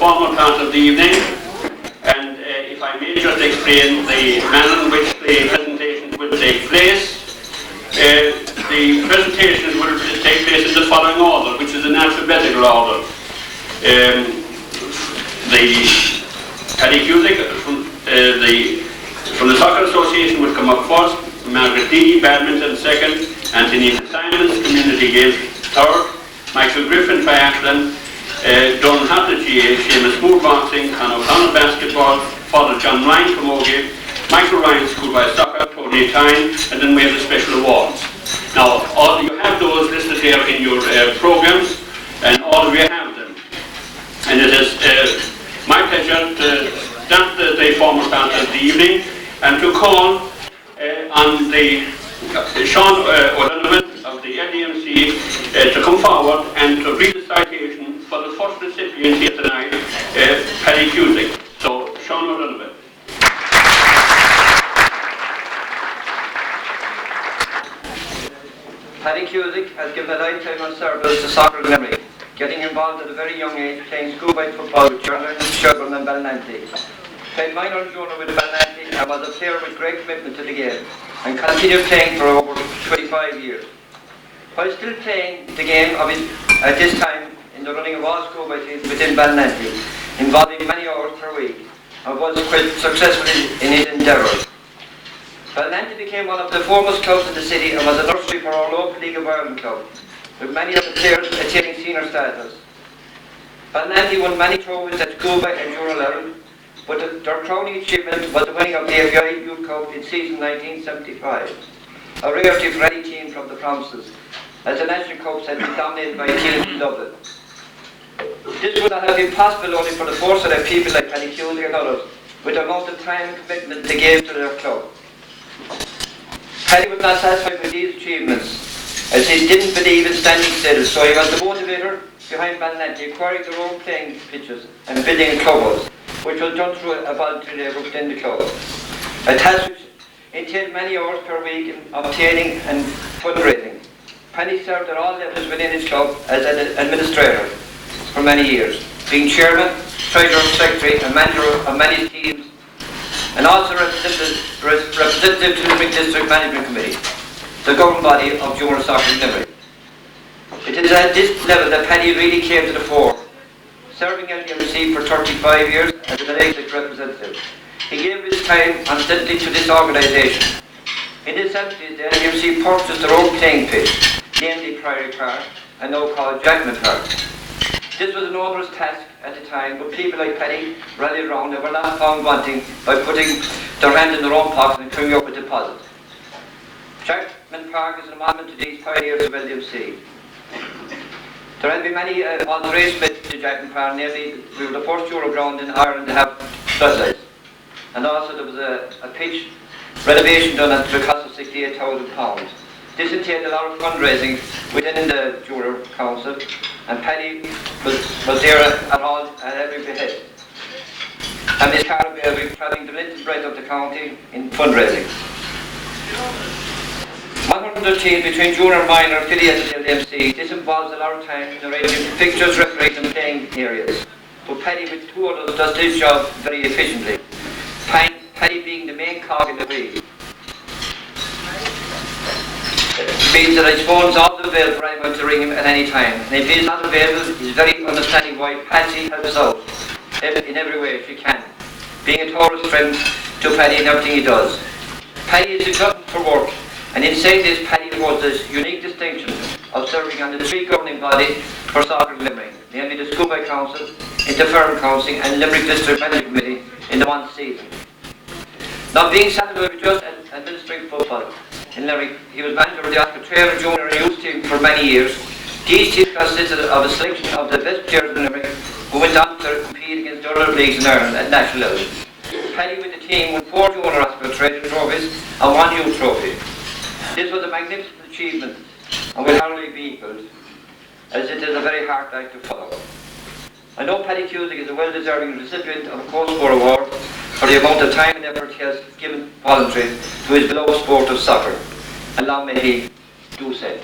formal part of the evening, and if I may just explain the manner in which the presentations will take place. The presentations will take place in the following order, which is in alphabetical order. Paddy Cusack from the Soccer Association will come up first, Margaret Deady, Badminton second, Fitzsimons, Community Games third, Michael Griffin, Triathlon, Hartnett GAA, Seamus, Boxing, O'Connell, Basketball, Father John Ryan, Camogie, Michael Ryan, Schoolboys Soccer, Tony Tynne, and then we have the special awards. Now, you have those listed here in your programs, and all of you have them. And it is my pleasure to start the formal part of the evening and to call on the Sean O'Donovan of the LDMC to come forward and to read the citation for the first recipient here tonight, Paddy Cusack. So, Sean O'Donovan. Paddy Cusack has given a lifetime of service to soccer in Limerick, getting involved at a very young age playing schoolboy football with children, Sherburne and Ballinanty. Played minor and junior with Ballinanty and was a player with great commitment to the game and continued playing for over 25 years. While still playing the game at this time in the running of all schoolboy teams within Ballinanty, involving many hours per week, and was quite successful in his endeavours. Ballinanty became one of the foremost clubs in the city and was a nursery for our local League of Ireland club, with many of the players attaining senior status. Ballinanty won many trophies at schoolboy and junior level, but their crowning achievement was the winning of the AVI Youth Cup in season 1975, a rarity for any team from the provinces, as the National Cups had been dominated by teams in Dublin. This would not have been possible only for the foresight of people like Paddy Cusack and others, with the amount of time and commitment they gave to their club. Paddy was not satisfied with these achievements, as he didn't believe in standing still, so he was the motivator behind Ballinanty acquiring their own playing pitches and building a clubhouse, which was done through a voluntary labour within the club. A task which entailed many hours per week in obtaining and fundraising. Paddy served at all levels within his club as an administrator for many years, being chairman, treasurer, secretary and manager of many teams, and also representative to the Limerick District Management Committee, the governing body of junior soccer in Limerick. It is at this level that Paddy really came to the fore, serving LDMC for 35 years as an elected representative. He gave his time unsteadily to this organisation. In the 70s, the LDMC purchased their own playing pitch, namely Priory Park, and now called Jackman Park. This was an onerous task at the time, but people like Paddy rallied around and were not found wanting by putting their hand in their own pocket and coming up with deposits. Jackman Park is a monument to these pioneers of LDMC. There have been many alterations made to Jackman Park, namely we were the first Euro ground in Ireland to have floodlights. And also there was a pitch renovation done at the cost of £68,000. This entailed a lot of fundraising within the Junior Council, and Paddy was there at every behest. And Miss Carol will be travelling the length and breadth of the county in fundraising. 100 teams between junior and minor affiliated to the LDMC. This involves a lot of time in arranging fixtures, referees and playing areas. But Paddy with two others does this job very efficiently. Paddy being the main cog in the wheel. It means that I suppose all the available for anyone to ring him at any time. And if he is not available, he's very understanding why Patsy helps out in every way she can, being a total strength to Paddy in everything he does. Paddy is a glutton for work, and in saying this, Paddy holds this unique distinction of serving on the three governing bodies for soccer in Limerick, namely the Schoolboy Council, Interference Council and Limerick District Management Committee in the one season. Not being satisfied with just administering football in Limerick, he was manager of the Castletroy junior and youth team for many years. These teams consisted of a selection of the best players in Limerick who went on to compete against other leagues in Ireland at national level. Paddy with the team won 4 junior Castletroy trophies and 1 youth trophy. This was a magnificent achievement and will hardly be equalled, as it is a very hard act to follow. I know Paddy Cusack is a well-deserving recipient of a Co-Sport Award for the amount of time and effort he has given voluntary to his beloved sport of soccer. And long may he do so.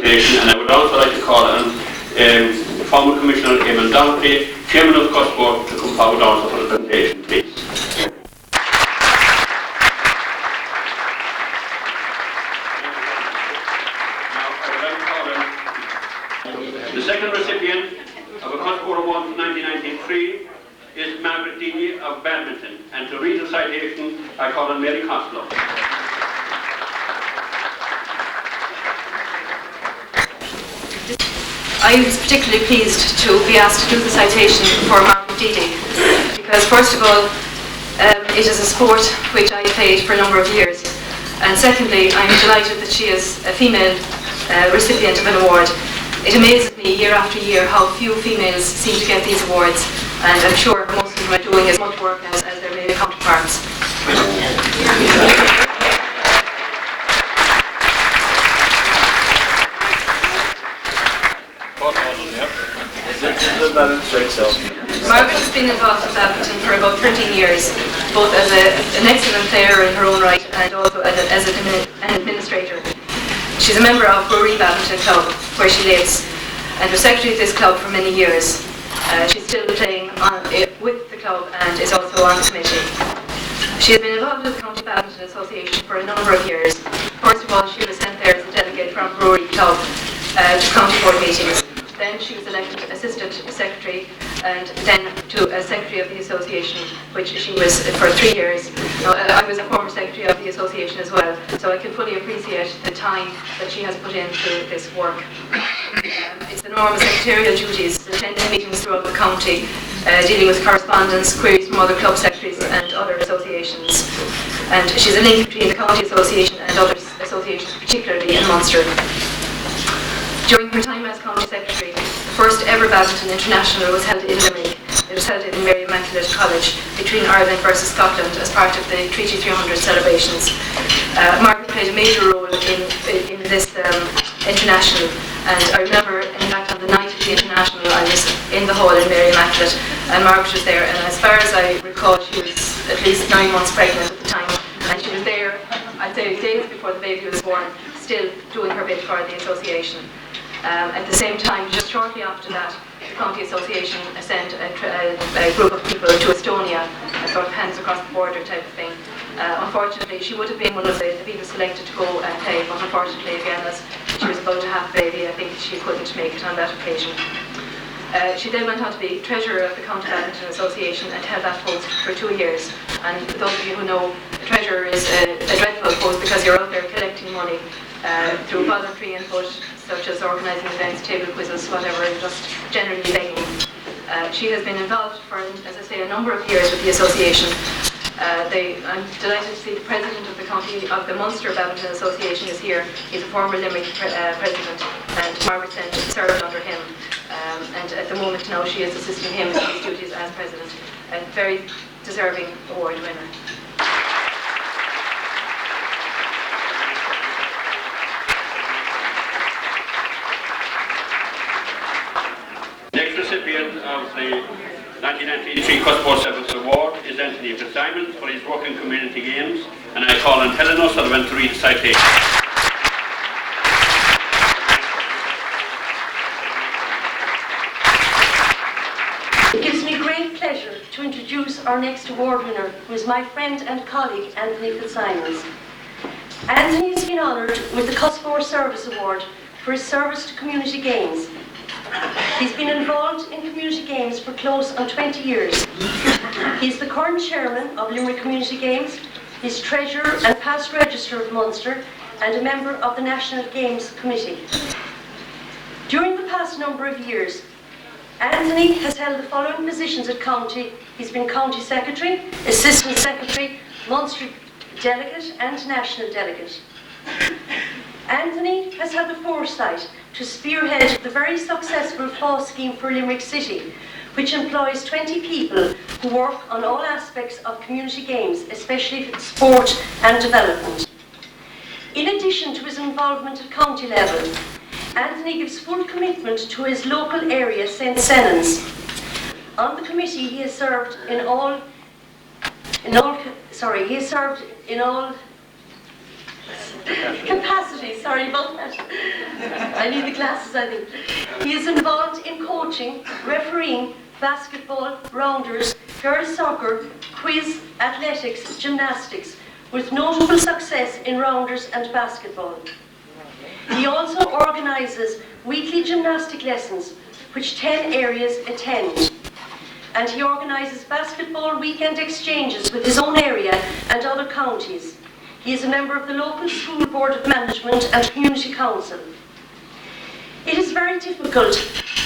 presentation, and I would also like to call on former Commissioner Donal GAA, Chairman of Cusack, to come forward also for the presentation, please. The second recipient of a Cusack Award from 1993 is Margaret Deady of Badminton, and to read the citation, I call on Mary Costello. I was particularly pleased to be asked to do the citation for Margaret Deady because, first of all, it is a sport which I played for a number of years, and secondly, I'm delighted that she is a female recipient of an award. It amazes me year after year how few females seem to get these awards, and I'm sure most of them are doing as much work as their male counterparts. Margaret has been involved in badminton for about 13 years, both as an excellent player in her own right and also as an administrator. She's a member of Rugby Badminton Club, where she lives, and was secretary of this club for many years. She's still playing with the club and is also on the committee. She has been involved with the County Badminton Association for a number of years. First of all, she was sent there as a delegate from Brewery Club to county board meetings. Then she was elected assistant secretary, and then to a secretary of the association, which she was for 3 years. Now, I was a former secretary of the association as well, so I can fully appreciate the time that she has put into this work. It's enormous secretarial duties, attending meetings throughout the county, dealing with correspondence, queries from other club secretaries and other associations. And she's a link between the county association and other associations, particularly in Munster. During her time as County Secretary, the first ever Badminton International was held in Limerick. It was held in Mary Immaculate College between Ireland versus Scotland as part of the Treaty 300 celebrations. Margaret played a major role in this international, and I remember, in fact, on the night of the international, I was in the hall in Mary Immaculate, and Margaret was there, and as far as I recall, she was at least 9 months pregnant at the time, and she was there, I'd say days before the baby was born, still doing her bit for the association. At the same time, just shortly after that, the County Association sent a group of people to Estonia, a sort of hands across the border type of thing. Unfortunately, she would have been one of the people selected to go and play, but unfortunately, again, as she was about to have a baby, I think she couldn't make it on that occasion. She then went on to be treasurer of the County Badminton Association and held that post for 2 years. And for those of you who know, a treasurer is a dreadful post because you're out there collecting money through voluntary input, such as organising events, table quizzes, whatever, and just generally begging. She has been involved for, as I say, a number of years with the association. I'm delighted to see the president of the Munster Badminton Association is here. He's a former Limerick president, and Margaret served under him. And at the moment now she is assisting him in his duties as president. A very deserving award winner. Next recipient of the 1993 Cusack Sevens Award is Anthony Fitzsimons for his work in community games, and I call on Helen O'Sullivan to read the citation. It gives me great pleasure to introduce our next award winner, who is my friend and colleague, Anthony Fitzsimons. Anthony has been honoured with the Cusack Service Award for his service to community games. He's been involved in community games for close on 20 years. He's the current chairman of Limerick Community Games, he's treasurer and past register of Munster, and a member of the National Games Committee. During the past number of years, Anthony has held the following positions at County. He's been County Secretary, Assistant Secretary, Munster Delegate and National Delegate. Anthony has had the foresight to spearhead the very successful FAW scheme for Limerick City, which employs 20 people who work on all aspects of community games, especially sport and development. In addition to his involvement at county level, Anthony gives full commitment to his local area, St. Senans. On the committee, he has served in all Capacity, sorry about that. I need the glasses, I think. He is involved in coaching, refereeing, basketball, rounders, girls soccer, quiz, athletics, gymnastics, with notable success in rounders and basketball. He also organises weekly gymnastic lessons, which 10 areas attend. And he organises basketball weekend exchanges with his own area and other counties. He is a member of the local school board of management and community council. It is very difficult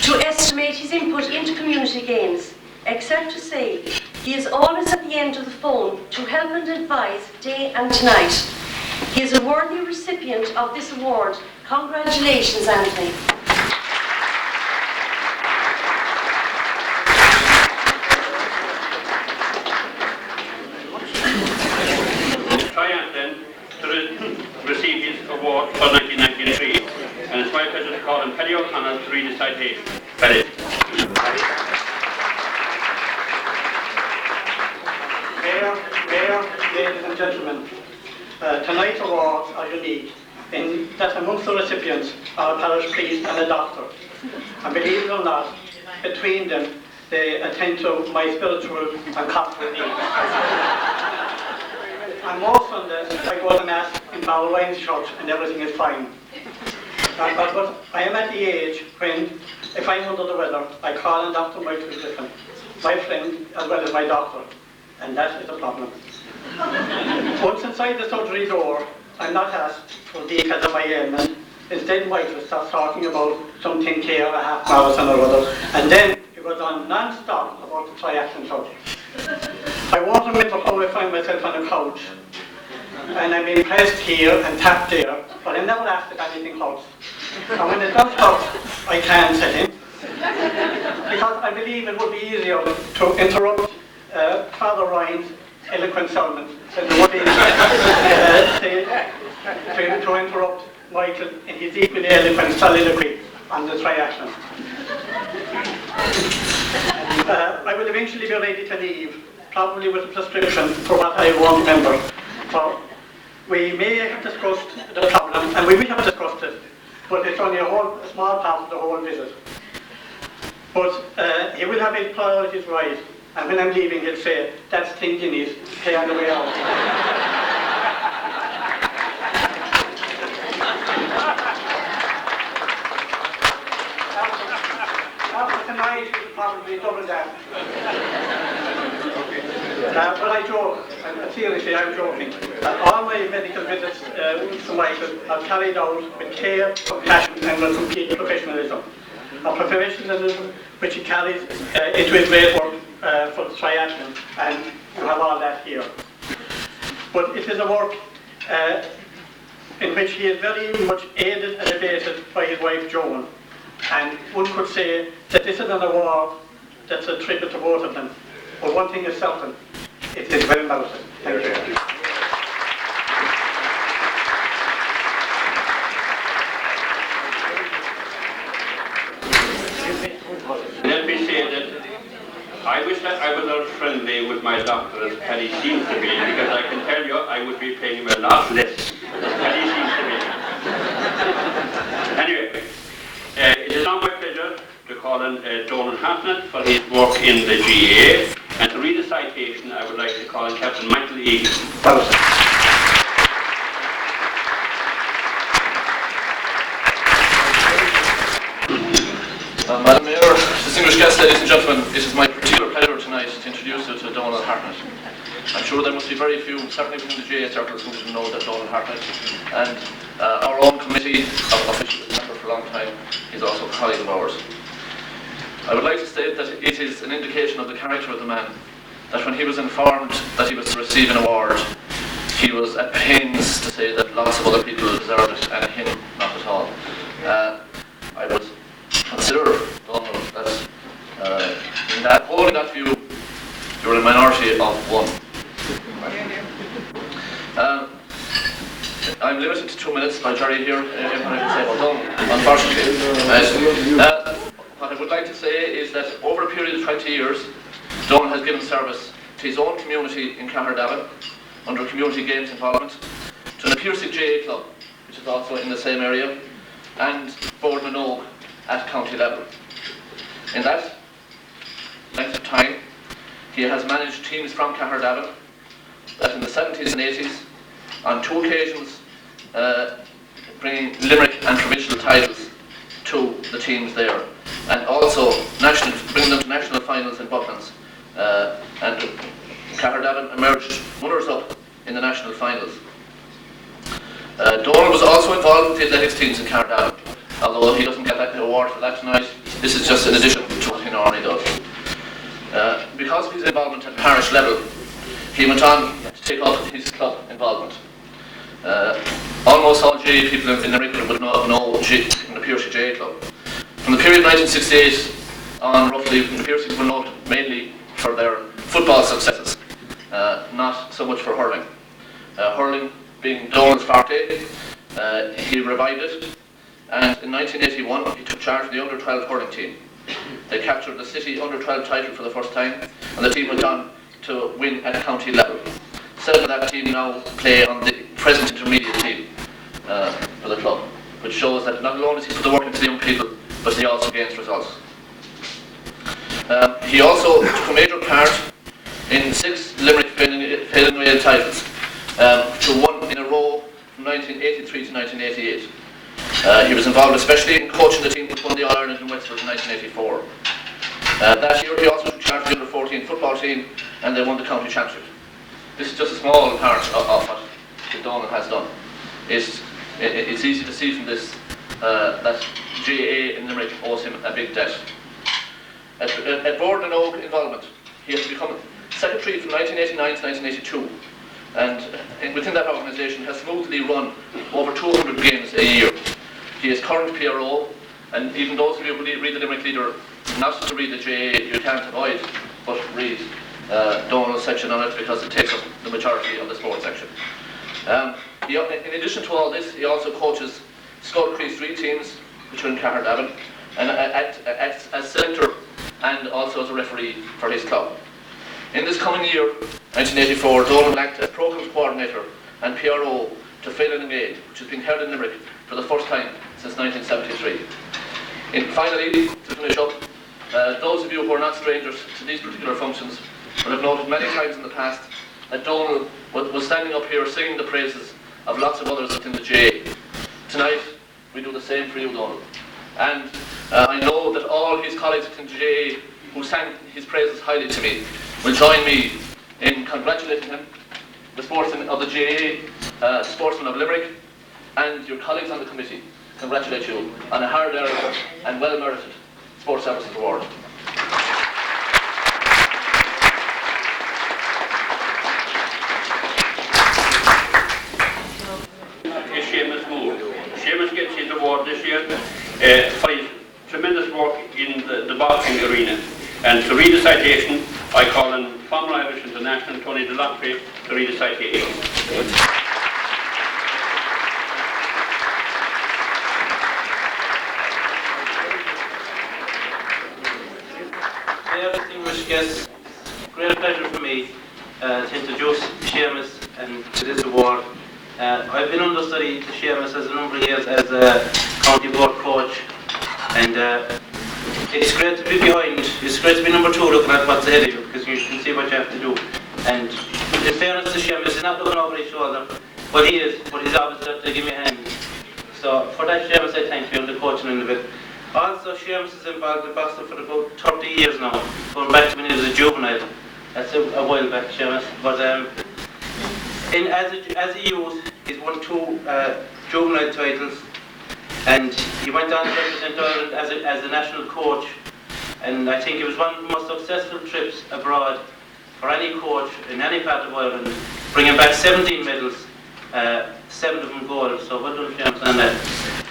to estimate his input into community games, except to say he is always at the end of the phone to help and advise day and night. He is a worthy recipient of this award. Congratulations, Anthony. Triathlon to receive his award for 1993, and it's my pleasure to call on Paddy O'Connell to read the citation. Paddy. Mayor, ladies and gentlemen, tonight's awards are unique in that amongst the recipients are a parish priest and a doctor. And believe it or not, between them, they attend to my spiritual and corporal needs. And most Sundays, I go to Mass in Ballywine's church and everything is fine. But I am at the age when, if I'm under the weather, I call on Dr. Michael Griffin, my friend as well as my doctor, and that is a problem. Once inside the surgery door, I'm not asked for details of my ailment. Instead, Michael starts talking about some 10k or a half marathon or other, and then it goes on non-stop about the triathlon club. I won't remember how I find myself on a couch, and I'm being pressed here and tapped there, but I'm never asked if anything hurts. And when it does hurt, I can set in, because I believe it would be easier to interrupt Father Ryan's eloquent sermon than it would be to interrupt Michael in his equally eloquent soliloquy on the triathlon. I will eventually be ready to leave, probably with a prescription for what I won't remember. For we may have discussed the problem, and we will have discussed it, but it's only a small part of the whole visit. But he will have his priorities right, and when I'm leaving he'll say, that's thinking is pay on the way out. After tonight, he'll probably double that. But I joke, and seriously I'm joking. All my medical visits to Michael are carried out with care, compassion and with complete professionalism. A professionalism which he carries into his great work for the triathlon, and you have all that here. But it is a work in which he is very much aided and abated by his wife Joan. And one could say that this is an award that's a tribute to both of them. But one thing is certain, it is well merited. Thank you. Let me say that I wish that I was as friendly with my doctor as Paddy seems to be, because I can tell you I would be paying him a lot less than Paddy seems to be. Anyway, it is now my pleasure to call on Donal Hartnett for his work in the GAA, and to read a citation I would like to call on Captain Michael E. Cusack. Madam Mayor, distinguished guests, ladies and gentlemen, it is my particular pleasure tonight to introduce you to Donal Hartnett. I'm sure there must be very few, certainly within the GAA circles, who didn't know that Donal Hartnett, and our own committee of officials member for a long time, is also a colleague of ours. I would like to state that it is an indication of the character of the man, that when he was informed that he was to receive an award, he was at pains to say that lots of other people deserved it and him not at all. I would consider, Donal, that holding that view, you're a minority of one. I'm limited to 2 minutes by Jerry here, when I can say well done, unfortunately. What I would like to say is that over a period of 20 years, Donal has given service to his own community in Caherdavin, under community games involvement, to the Cusack GAA club, which is also in the same area, and Borden at county level. In that length of time, he has managed teams from Caherdavin that in the 70s and 80s, on 2 occasions, bringing Limerick and provincial titles to the teams there, and also bringing them to national finals in Bucklands. And Caherdavin emerged runners-up in the national finals. Donal was also involved with the athletics teams in Caherdavin, although he doesn't get that award for that tonight. This is just in addition to what he normally does. Because of his involvement at parish level, he went on to take up his club involvement. Almost all GAA people in Limerick would know the Piercy GAA club. From the period 1968 on, roughly, the Piercys were known mainly for their football successes, not so much for hurling. Hurling being Donal's forte, he revived it, and in 1981 he took charge of the under-12 hurling team. They captured the city under-12 title for the first time, and the team went on to win at county level. 7 of that team now play on the present intermediate team for the club, which shows that not only does he put the work into the young people, but he also gains results. He also took a major part in 6 Limerick Failing titles, to 1 in a row from 1983 to 1988. He was involved especially in coaching the team which won the All-Ireland in Wexford in 1984. That year he also took charge of the under-14 football team, and they won the county championship. This is just a small part of what Donal has done. It's easy to see from this that GAA in Limerick owes him a big debt. At Board and Oak involvement, he has become secretary from 1989 to 1982, and within that organisation has smoothly run over 200 games a year. He is current PRO, and even those of you who read the Limerick Leader, not to read the GAA, you can't avoid but read Donal's section on it, because it takes up the majority of the sports section. In addition to all this, he also coaches Skull Creek 3 teams, which are in Caherdavin, and acts as selector and also as a referee for his club. In this coming year, 1984, Donal will act as programme coordinator and PRO to Failing Aid, which has been held in Limerick for the first time since 1973. Finally, to finish up, those of you who are not strangers to these particular functions will have noted many times in the past that Donal was standing up here singing the praises of lots of others within the GAA. Tonight, we do the same for you, Donal. And I know that all his colleagues within the GAA who sang his praises highly to me will join me in congratulating him, the sportsmen of the GAA, sportsmen of Limerick, and your colleagues on the committee congratulate you on a hard-earned and well-merited Sports Services Award. Seamus Moore. Seamus gets his award this year for his tremendous work in the boxing arena. And to read the citation, I call on former Irish international Tony Delacre to read the citation. Dear distinguished guests, great pleasure for me to introduce Seamus and to this award. I've been understudy to Seamus as a number of years as a county board coach, and it's great to be behind. It's great to be number 2 looking at what's ahead of you, because you can see what you have to do. And in fairness to Seamus, he's not looking over his shoulder, but he is, but he's obviously have to give me a hand. So for that, Seamus, I thank you and the coaching end of it. Also, Seamus is involved in boxing for about 30 years now, going back to when he was a juvenile. That's a while back, Seamus. But as a youth, he's won 2 juvenile titles, and he went on to represent Ireland as a national coach. And I think it was one of the most successful trips abroad for any coach in any part of Ireland, bringing back 17 medals, 7 of them gold. So well done, Seamus, on that.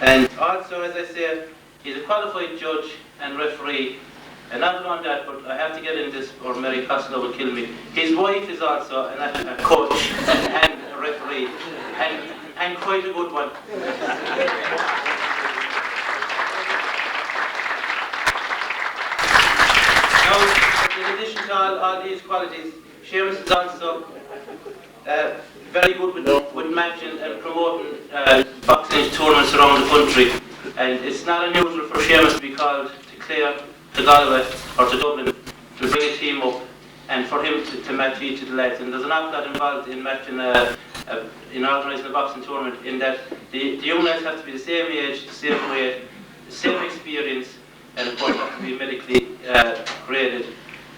And also, as I say, he's a qualified judge and referee, and not only that, but I have to get in this or Mary Costello will kill me. His wife is also a coach and a referee, and quite a good one. Now, in addition to all these qualities, Seamus is also very good with matching and promoting boxing tournaments around the country. And it's not unusual for Seamus to be called to Clare, to Galway or to Dublin to bring a team up and for him to match each of the lads. And there's an awful lot involved in matching, in organising a boxing tournament, in that the young lads have to be the same age, the same weight, the same experience, and of course have to be medically graded.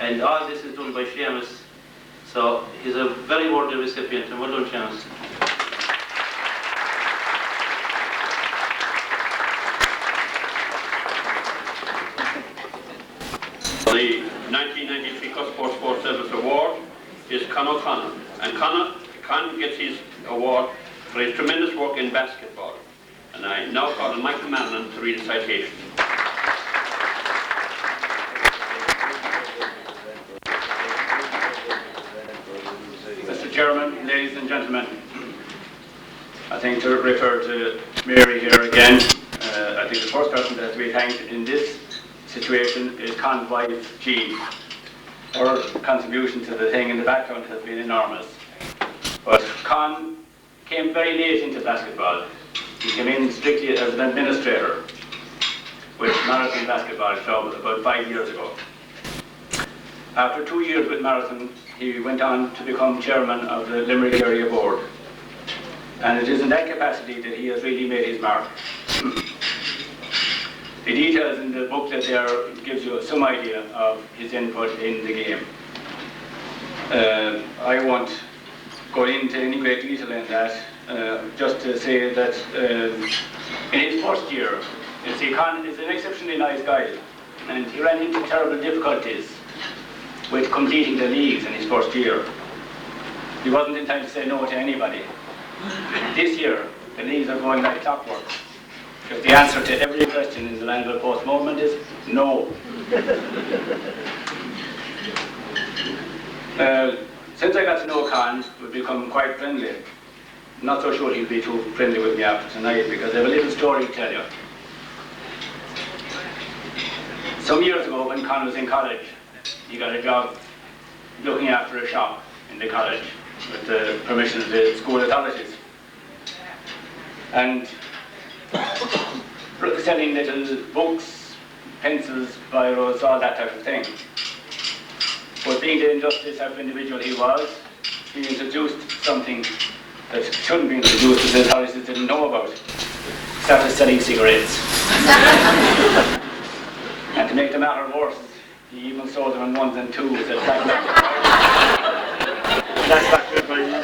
And all this is done by Seamus. So he's a very worthy recipient, and well done, Seamus. The 1993 Cusack Sports Service Award is Con O'Connor, and Con gets his award for his tremendous work in basketball. And I now call on Michael Manlon to read a citation. Mr. Chairman, ladies and gentlemen, I think to refer to Mary here again, I think the first person that has to be thanked in this situation is Con's wife, Jean. Her contribution to the thing in the background has been enormous. But Con came very late into basketball. He came in strictly as an administrator with Marathon Basketball Club about 5 years ago. After 2 years with Marathon, he went on to become chairman of the Limerick Area Board. And it is in that capacity that he has really made his mark. The details in the booklet there gives you some idea of his input in the game. I won't go into any great detail in that, just to say that in his first year, you see, Con is an exceptionally nice guy, and he ran into terrible difficulties with completing the leagues in his first year. He wasn't in time to say no to anybody. This year, the leagues are going like clockwork. Because the answer to every question in the Landville Post moment is no. Since I got to know Con, we've become quite friendly. I'm not so sure he'll be too friendly with me after tonight, because I have a little story to tell you. Some years ago, when Con was in college, he got a job looking after a shop in the college with the permission of the school authorities. And selling little books, pencils, biros, all that type of thing. But being the industrious type of individual he was, he introduced something that shouldn't be introduced, that the authorities didn't know about. He started selling cigarettes. And to make the matter worse, he even sold them in ones and twos at Black That's not good for you.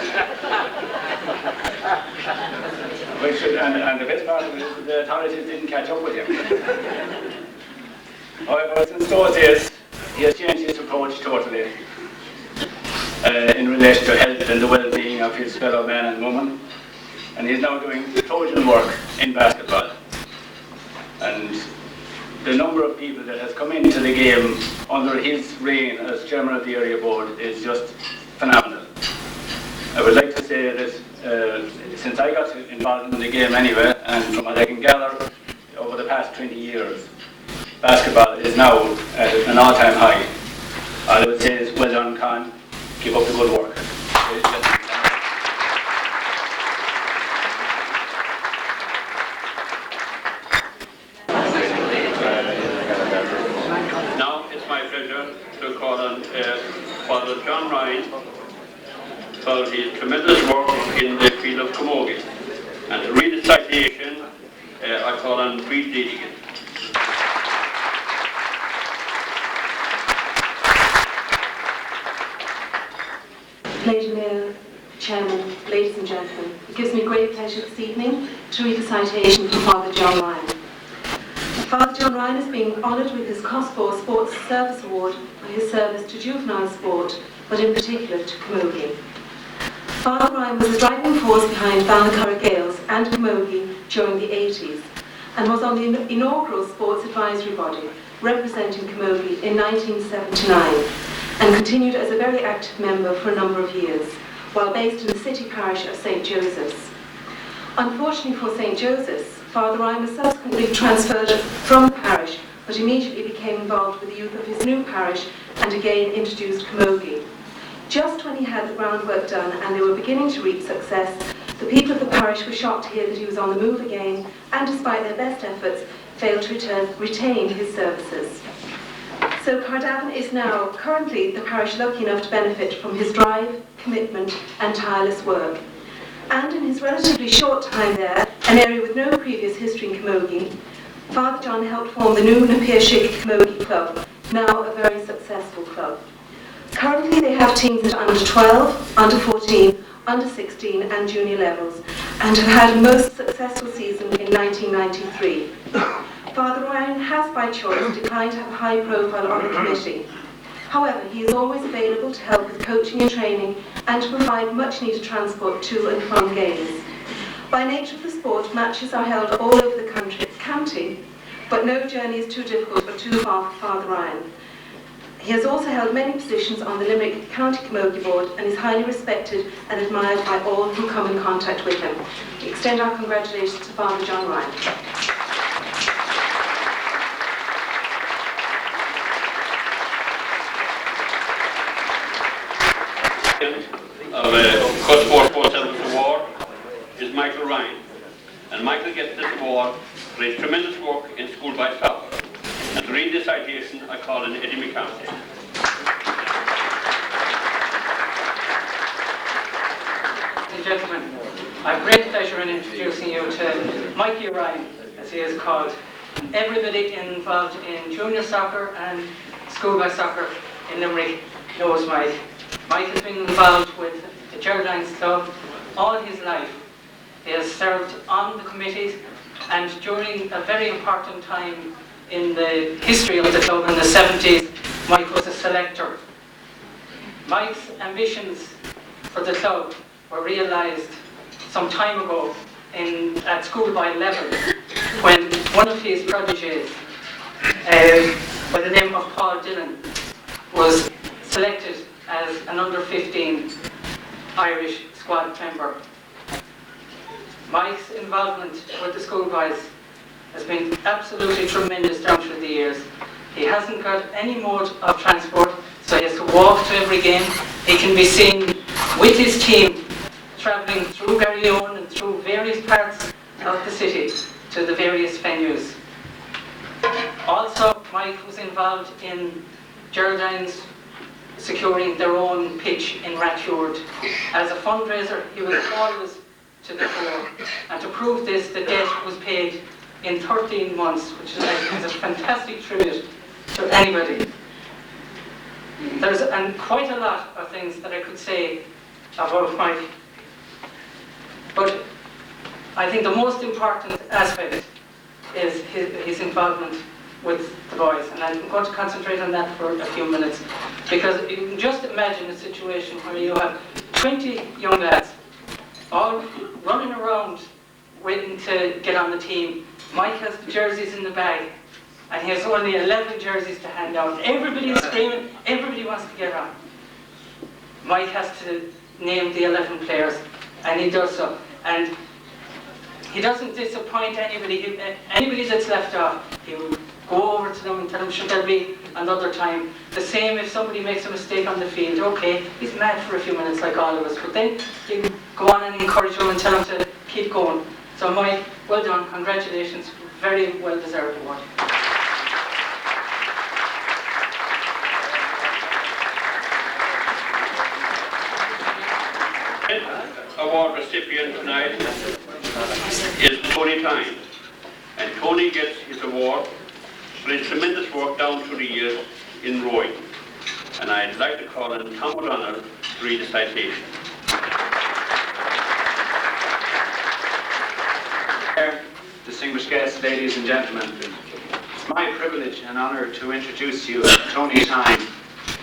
And the best part of it is the authorities didn't catch up with him. However, since those days, he has changed his approach totally in relation to health and the well-being of his fellow man and woman. And he's now doing Trojan work in basketball. And the number of people that has come into the game under his reign as chairman of the area board is just phenomenal. I would like to say that since I got involved in the game anyway, and from what I can gather over the past 20 years, basketball is now at an all-time high. All I would say is well done, Con. Keep up the good work. Now it's my pleasure to call on Father John Ryan for his tremendous work in the field of Camogie. And to read the citation, I call on Deady. Lady Mayor, Chairman, ladies and gentlemen, it gives me great pleasure this evening to read the citation from Father John Ryan. Father John Ryan is being honoured with his Cusack Sports Service Award for his service to juvenile sport, but in particular to Camogie. Father Ryan was the driving force behind Ballincollig Gaels and Camogie during the 80s and was on the inaugural sports advisory body representing Camogie in 1979 and continued as a very active member for a number of years while based in the city parish of St. Joseph's. Unfortunately for St. Joseph's, Father Ryan was subsequently transferred from the parish but immediately became involved with the youth of his new parish and again introduced Camogie. Just when he had the groundwork done and they were beginning to reap success, the people of the parish were shocked to hear that he was on the move again and, despite their best efforts, failed to retain his services. So Cardavan is now currently the parish lucky enough to benefit from his drive, commitment and tireless work. And in his relatively short time there, an area with no previous history in Camogie, Father John helped form the new Napier-Shig Camogie Club, now a very successful club. Currently they have teams at under 12, under 14, under 16 and junior levels, and have had a most successful season in 1993. Father Ryan has by choice declined to have a high profile on the committee. However, he is always available to help with coaching and training and to provide much needed transport to and from games. By nature of the sport, matches are held all over the county, but no journey is too difficult or too far for Father Ryan. He has also held many positions on the Limerick County Camogie Board and is highly respected and admired by all who come in contact with him. We extend our congratulations to Father John Ryan. Of a Cusport Sports Service Award is Michael Ryan, and Michael gets this award for his tremendous work in schoolboys soccer. And to read this citation, I call in Eddie McCarthy. Ladies and gentlemen, I have great pleasure in introducing you to Mikey Ryan, as he is called. Everybody involved in junior soccer and schoolboy soccer in Limerick knows Mike. Mike has been involved with the Geraldines Club all his life. He has served on the committees, and during a very important time in the history of the club in the 70s, Mike was a selector. Mike's ambitions for the club were realised some time ago at schoolboy level, when one of his prodigies, by the name of Paul Dillon, was selected as an under-15 Irish squad member. Mike's involvement with the schoolboys has been absolutely tremendous down through the years. He hasn't got any mode of transport, so he has to walk to every game. He can be seen with his team travelling through Garryowen and through various parts of the city to the various venues. Also, Mike was involved in Geraldines securing their own pitch in Ratchford. As a fundraiser, he was always to the fore. And to prove this, the debt was paid in 13 months, which is a fantastic tribute to anybody. There's quite a lot of things that I could say about Mike, but I think the most important aspect is his involvement with the boys, and I'm going to concentrate on that for a few minutes, because you can just imagine a situation where you have 20 young lads all running around waiting to get on the team. Mike has the jerseys in the bag, and he has only 11 jerseys to hand out. Everybody is screaming, everybody wants to get on. Mike has to name the 11 players, and he does so. And he doesn't disappoint anybody. Anybody that's left off, he will go over to them and tell them, should there be another time? The same if somebody makes a mistake on the field. Okay, he's mad for a few minutes like all of us, but then you go on and encourage him and tell him to keep going. So Mike, well done, congratulations, very well deserved award. Award recipient tonight is Tony Tynne, and Tony gets his award for his tremendous work down through the years in rowing. And I'd like to call on Tom O'Donnell to read the citation. Distinguished guests, ladies and gentlemen, it's my privilege and honour to introduce you to Tony Tynne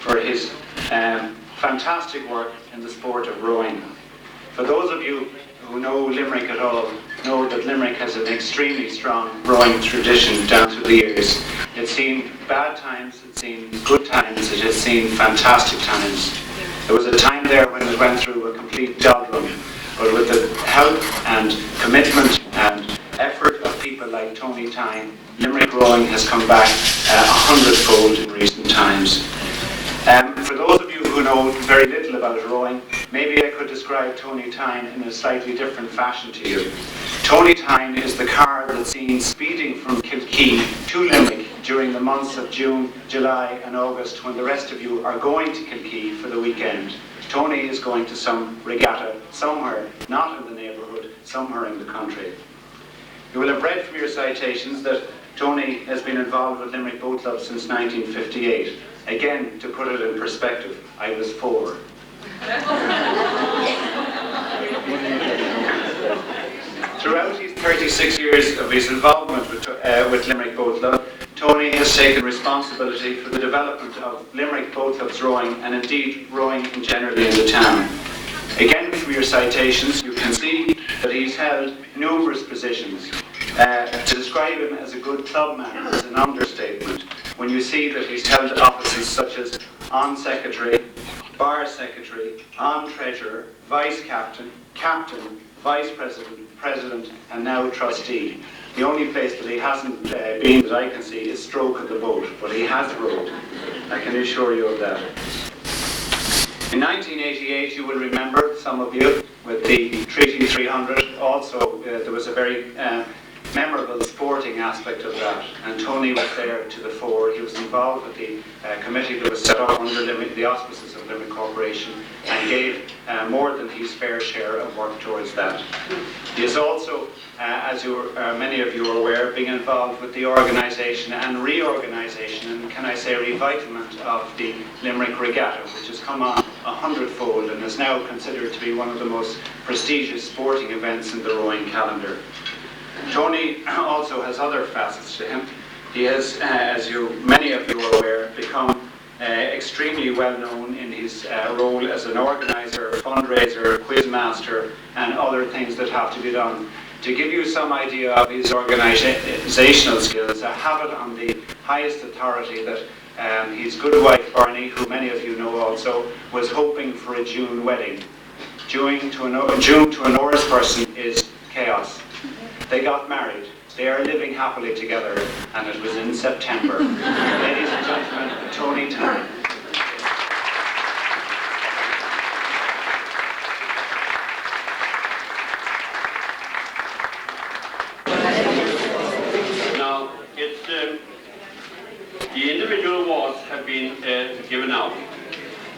for his fantastic work in the sport of rowing. For those of you who know Limerick at all, know that Limerick has an extremely strong rowing tradition down through the years. It's seen bad times, it's seen good times, it has seen fantastic times. There was a time there when it went through a complete doldrum, but with the help and commitment and effort of people like Tony Tynne, Limerick rowing has come back 100-fold in recent times. For those of you who know very little about rowing, maybe I could describe Tony Tynne in a slightly different fashion to you. Tony Tynne is the car that's seen speeding from Kilkee to Limerick during the months of June, July and August, when the rest of you are going to Kilkee for the weekend. Tony is going to some regatta somewhere, not in the neighbourhood, somewhere in the country. You will have read from your citations that Tony has been involved with Limerick Boat Club since 1958. Again, to put it in perspective, I was 4. Throughout his 36 years of his involvement with Limerick Boat Club, Tony has taken responsibility for the development of Limerick Boat Club's rowing, and indeed rowing in generally in the town. Again, from your citations, you can see that he's held numerous positions. To describe him as a good clubman is an understatement when you see that he's held offices such as on secretary, bar secretary, on treasurer, vice captain, captain, vice president, president, and now trustee. The only place that he hasn't been that I can see is stroke of the boat, but he has rowed. I can assure you of that. In 1988, you will remember, some of you, with the Treaty 300, also there was a very memorable sporting aspect of that, and Tony was there to the fore. He was involved with the committee that was set up under the auspices of Limerick Corporation, and gave more than his fair share of work towards that. He is also, as many of you are aware, being involved with the organisation and reorganisation, and can I say revitalisement of the Limerick Regatta, which has come on 100-fold and is now considered to be one of the most prestigious sporting events in the rowing calendar. Tony also has other facets to him. He has, as many of you are aware, become extremely well known in his role as an organiser, fundraiser, quizmaster, and other things that have to be done. To give you some idea of his organisational skills, I have it on the highest authority that his good wife Barney, who many of you know also, was hoping for a June wedding. June to a Norse person is chaos. They got married. They are living happily together, and it was in September. Ladies and gentlemen, Tony Tynne. Now, the individual awards have been given out,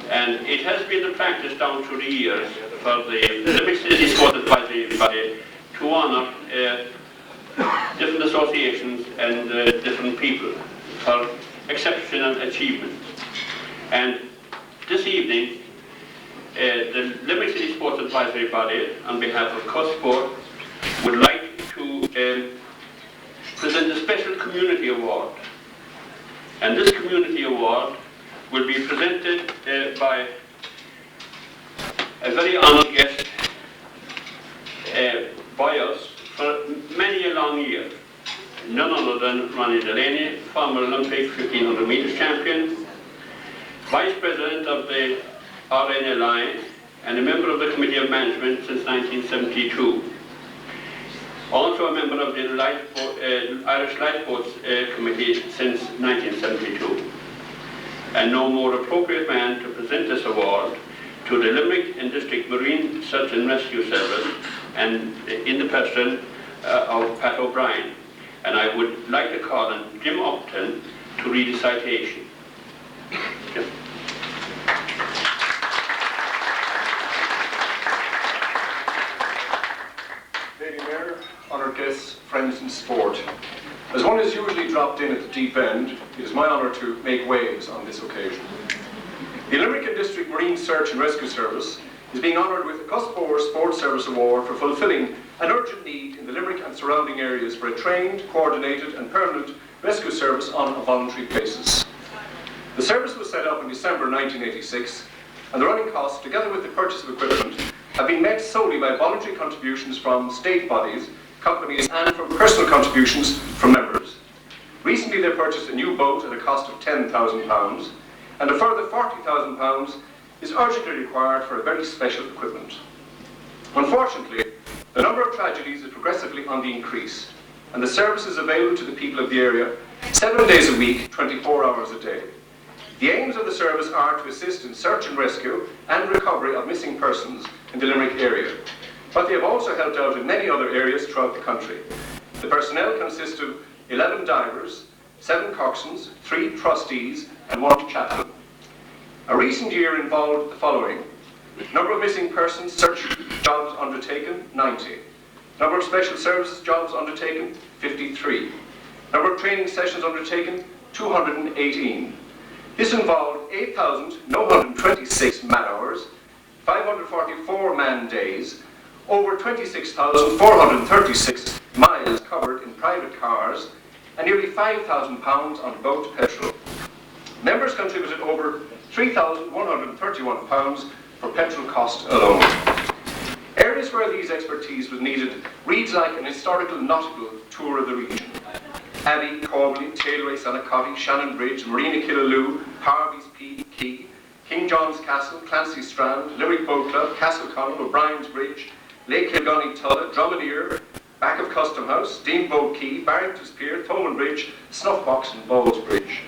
and it has been the practice down through the years for the Limerick City Sport Advisory Body to honour different associations and different people for exceptional achievements. And this evening, the Limerick City Sports Advisory Body, on behalf of COSPORT, would like to present a special community award. And this community award will be presented by a very honoured guest by us for many a long year. None other than Ronnie Delaney, former Olympic 1500 metres champion, Vice President of the RNLI, and a member of the Committee of Management since 1972. Also a member of the Irish Lifeboats Committee since 1972. And no more appropriate man to present this award to the Limerick and District Marine Search and Rescue Service, and in the person of Pat O'Brien. And I would like to call on Jim Upton to read the citation. Jim. Lady Mayor, honoured guests, friends in sport. As one is usually dropped in at the deep end, it is my honour to make waves on this occasion. The Limerick and District Marine Search and Rescue Service is being honoured with the COSPOR Sports Service Award for fulfilling an urgent need in the Limerick and surrounding areas for a trained, coordinated and permanent rescue service on a voluntary basis. The service was set up in December 1986, and the running costs, together with the purchase of equipment, have been met solely by voluntary contributions from state bodies, companies and from personal contributions from members. Recently they purchased a new boat at a cost of £10,000, and a further £40,000 is urgently required for a very special equipment. Unfortunately, the number of tragedies is progressively on the increase, and the service is available to the people of the area 7 days a week, 24 hours a day. The aims of the service are to assist in search and rescue and recovery of missing persons in the Limerick area, but they have also helped out in many other areas throughout the country. The personnel consist of 11 divers, 7 coxswains, 3 trustees and 1 chaplain. A recent year involved the following: number of missing persons search jobs undertaken, 90. Number of special services jobs undertaken, 53. Number of training sessions undertaken, 218. This involved 8,926 man-hours, 544 man-days, over 26,436 miles covered in private cars, and nearly £5,000 on boat petrol. Members contributed over £3,131 for petrol cost alone. Areas where these expertise was needed reads like an historical nautical tour of the region. Abbey, Corbally, Tailway, Sanacotti, Shannon Bridge, Marina Killaloe, Harvey's Quay, King John's Castle, Clancy Strand, Limerick Boat Club, Castletroy, O'Brien's Bridge, Lake Kilgonny Tulla, Drumineer, Back of Custom House, Steamboat Quay, Barrington's Pier, Thomond Bridge, Snuffbox and Bowles Bridge.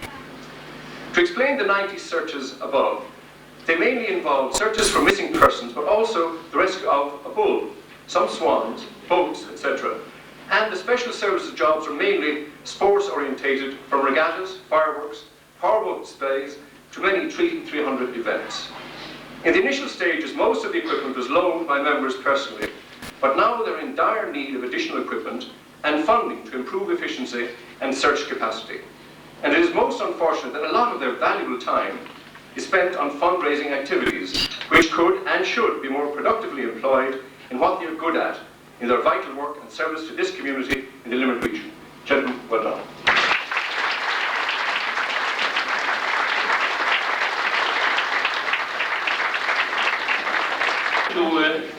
To explain the 90 searches above, they mainly involved searches for missing persons, but also the rescue of a bull, some swans, boats, etc. And the special services jobs are mainly sports orientated, from regattas, fireworks, powerboat displays, to many Treaty 300 events. In the initial stages, most of the equipment was loaned by members personally, but now they're in dire need of additional equipment and funding to improve efficiency and search capacity. And it is most unfortunate that a lot of their valuable time is spent on fundraising activities, which could and should be more productively employed in what they're good at, in their vital work and service to this community in the Limerick region. Gentlemen, well done.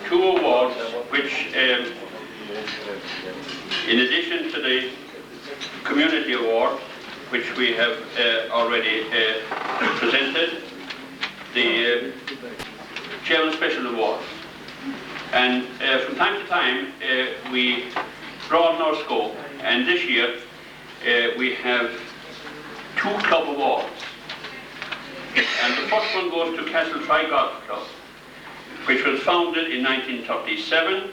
Two awards which, in addition to the Community Award, which we have already presented, the Chairman Special Award. And from time to time we broaden our scope, and this year we have 2 club awards. And the first one goes to Castletroy Golf Club, which was founded in 1937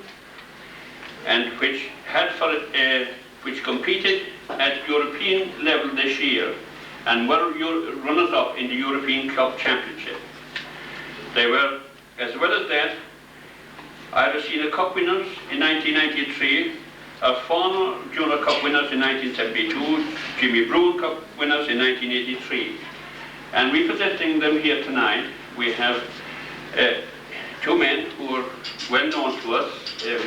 and which competed at European level this year and were runners-up in the European Club Championship. They were, as well as that, Irish Senior Cup winners in 1993, our former Junior Cup winners in 1972, Jimmy Broome Cup winners in 1983. And representing them here tonight, we have 2 men who are well known to us,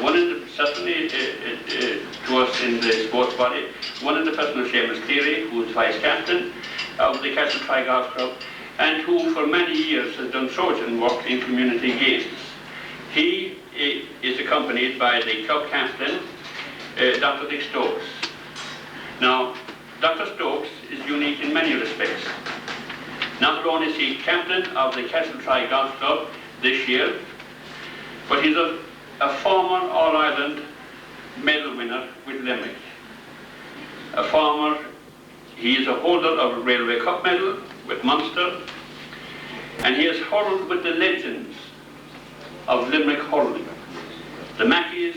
one in the, certainly to us in the sports body, one in the person of Seamus, who is Vice Captain of the Castletroy Golf Club, and who for many years has done Trojan work in community games. He is accompanied by the club captain, Dr. Dick Stokes. Now, Dr. Stokes is unique in many respects. Not only is he captain of the Castletroy Golf Club this year, but he's a former All-Ireland medal winner with Limerick. He is a holder of a Railway Cup medal with Munster, and he has hurled with the legends of Limerick hurling. The Mackeys,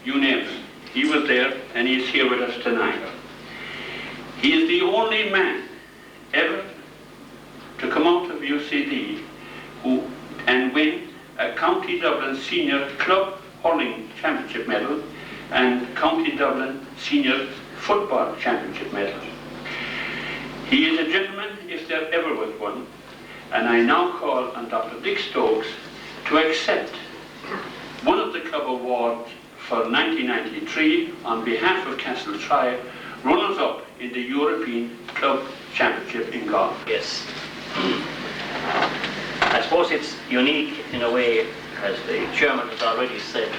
you name it. He was there, and he's here with us tonight. He is the only man ever to come out of UCD and win a County Dublin Senior Club Hurling Championship medal and County Dublin Senior Football Championship medal. He is a gentleman if there ever was one, and I now call on Dr. Dick Stokes to accept one of the club awards for 1993 on behalf of Castletroy, runners-up in the European Club Championship in golf. Yes. I suppose it's unique in a way, as the chairman has already said,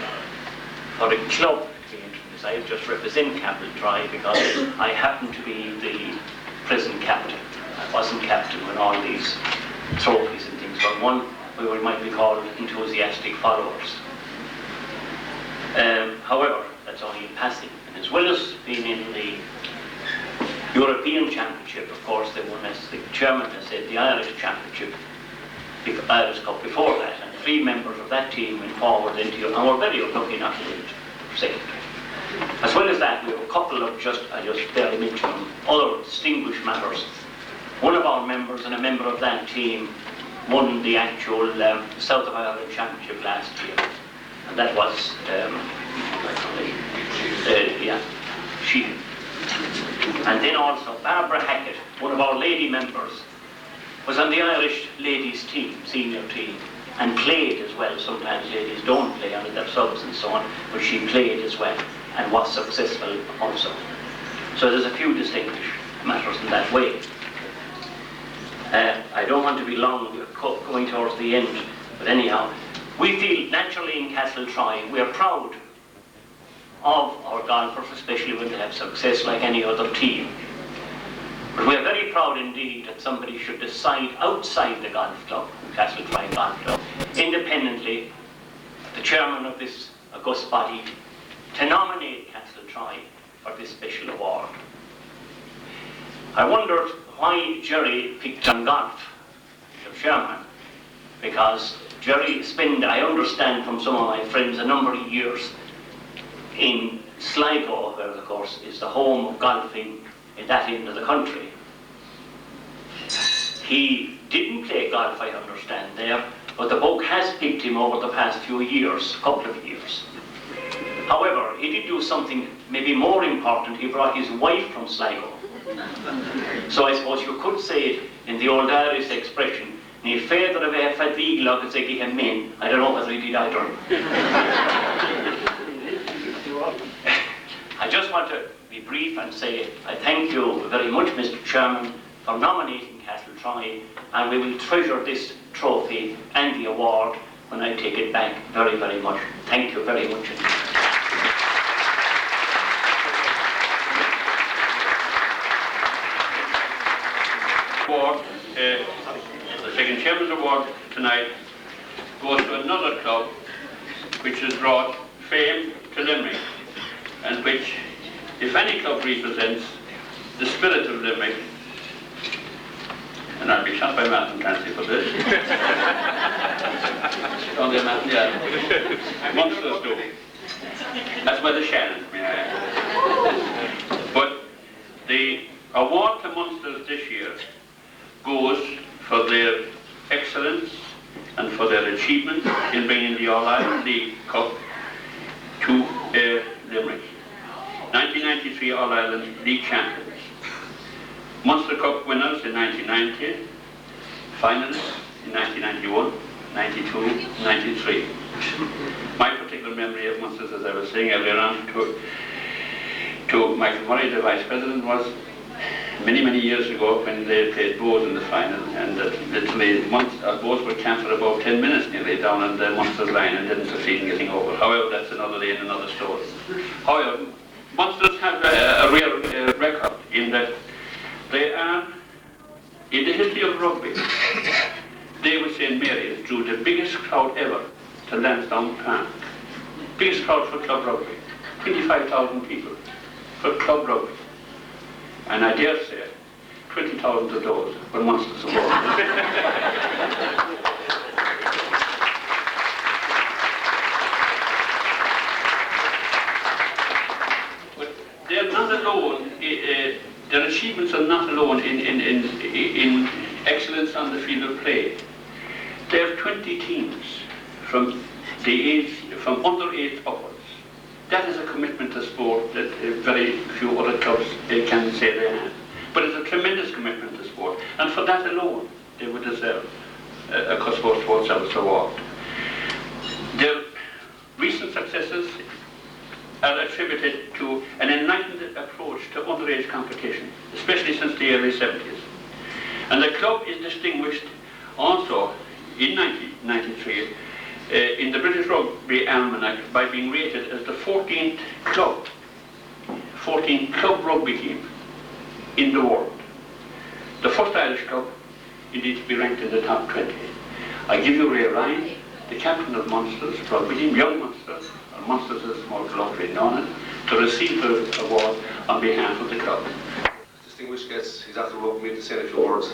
for the club to be introduced. I just represent Castletroy because I happen to be the present captain. I wasn't captain when all these trophies and things were won. We might be called enthusiastic followers. However, that's only in passing. And as well as being in the European Championship, of course, they won, as the chairman has said, the Irish Championship, the Irish Cup before that, and 3 members of that team went forward into Europe, and were very unlucky not to win second. As well as that, we have a couple of I just barely mention them, other distinguished matters. One of our members and a member of that team won the actual South of Ireland Championship last year, and that was she. And then also Barbara Hackett, one of our lady members, was on the Irish ladies team, senior team, and played as well. Sometimes ladies don't play under their subs and so on, but she played as well and was successful also. So there's a few distinguished matters in that way. I don't want to be long going towards the end, but anyhow, we feel naturally in Castletroy we are proud of our golfers, especially when they have success like any other team. But we are very proud indeed that somebody should decide outside the golf club, Castletroy Golf Club, independently, the chairman of this august body, to nominate Castletroy for this special award. I wondered why Jerry picked on golf, the chairman, because Jerry spent, I understand from some of my friends, a number of years in Sligo, where of course is the home of golfing in that end of the country. He didn't play golf, I understand, there, but the bug has picked him over the past few years, a couple of years. However, he did do something maybe more important. He brought his wife from Sligo. So I suppose you could say it in the old Irish expression, "Ní féidir a bheith fadhíg agus ag ihe min." I don't know whether he did either. I just want to be brief and say I thank you very much, Mr. Chairman, for nominating Castletroy, and we will treasure this trophy and the award when I take it back very, very much. Thank you very much. Award, the second chairman's award tonight goes to another club which has brought fame to Limerick, and which, if any club represents the spirit of Limerick, and I'll be shot by Martin Clancy for this. Don't they, Martin? Yeah. Munsters do. That's why the Shannon. But the award to Munsters this year goes for their excellence and for their achievement in bringing the All-Ireland League Cup to Limerick. 1993 All-Ireland League champions. Munster Cup winners in 1990, finalists in 1991, 92, 93. My particular memory of Munsters, as I was saying earlier on to Michael Murray, the Vice President, was many, many years ago when they played Bows in the final, and literally Bows were camped for about 10 minutes nearly down on the Munsters line and didn't succeed in getting over. However, that's another day and another story. However, Munsters have a real record in that they are, in the history of rugby, they with St. Mary's drew the biggest crowd ever to Lansdowne Park. Biggest crowd for club rugby, 25,000 people for club rugby. And I dare say, 20,000 of those were Munsters award. But they're not alone. Their achievements are not alone in excellence on the field of play. There are 20 teams from under 8 upwards. That is a commitment to sport that very few other clubs can say they have. But it's a tremendous commitment to sport, and for that alone, they would deserve a Cusack Sports Service Award. Their recent successes are attributed to an enlightened approach to underage competition, especially since the early 70s. And the club is distinguished also in 1993 in the British Rugby Almanac by being rated as the 14th club rugby team in the world. The first Irish club indeed to be ranked in the top 20. I give you Ray Ryan, the captain of Munster's rugby team, young Munster, or Munster's as a small colloquially known it, to receive the award on behalf of the club. Distinguished distinguished guests, he's after welcoming me to say a few words.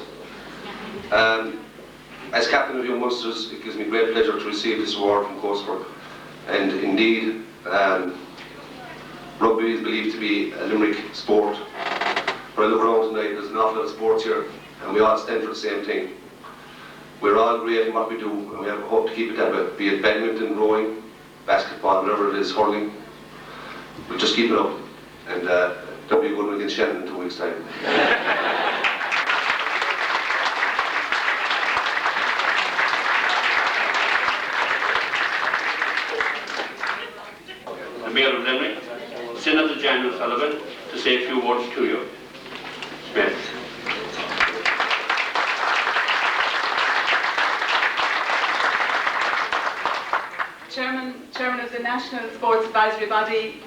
As captain of young Munsters, it gives me great pleasure to receive this award from Cusack. And indeed, rugby is believed to be a Limerick sport. When I look around tonight, there's an awful lot of sports here, and we all stand for the same thing. We're all great in what we do, and we hope to keep it that way, be it badminton, rowing, basketball, whatever it is, hurling. We'll just keep it up, and there'll be a good one against Shannon in 2 weeks' time. The Mayor of Limerick, Senator Daniel Sullivan, to say a few words to you. Mayor. Chairman of the National Sports Advisory Body,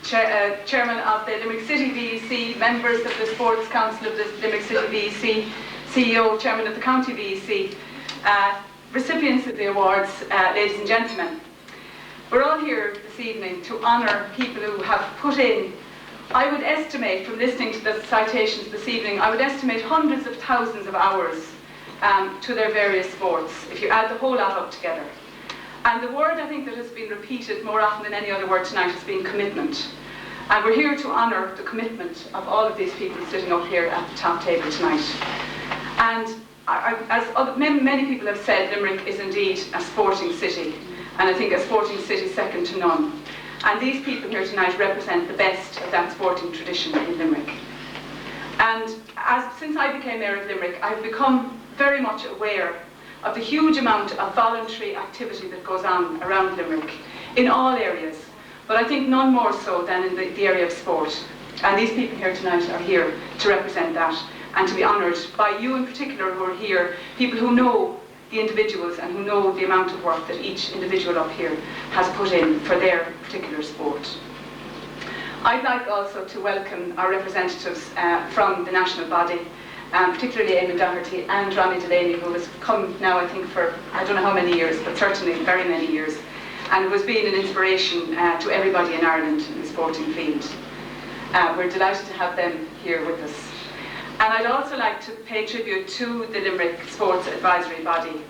Chairman of the Limerick City VEC, members of the Sports Council of the Limerick City VEC, CEO, Chairman of the County VEC, recipients of the awards, ladies and gentlemen. We're all here this evening to honour people who have put in, I would estimate, from listening to the citations this evening, I would estimate hundreds of thousands of hours to their various sports, if you add the whole lot up together. And the word, I think, that has been repeated more often than any other word tonight has been commitment. And we're here to honour the commitment of all of these people sitting up here at the top table tonight. And as many people have said, Limerick is indeed a sporting city. And I think a sporting city second to none. And these people here tonight represent the best of that sporting tradition in Limerick. And since I became Mayor of Limerick, I've become very much aware of the huge amount of voluntary activity that goes on around Limerick in all areas, but I think none more so than in the area of sport. And these people here tonight are here to represent that and to be honoured by you in particular who are here, people who know the individuals and who know the amount of work that each individual up here has put in for their particular sport. I'd like also to welcome our representatives from the national body, particularly Eamon Doherty and Ronnie Delaney, who has come now, I think, for I don't know how many years, but certainly very many years, and who has been an inspiration to everybody in Ireland in the sporting field. We're delighted to have them here with us. And I'd also like to pay tribute to the Limerick Sports Advisory Body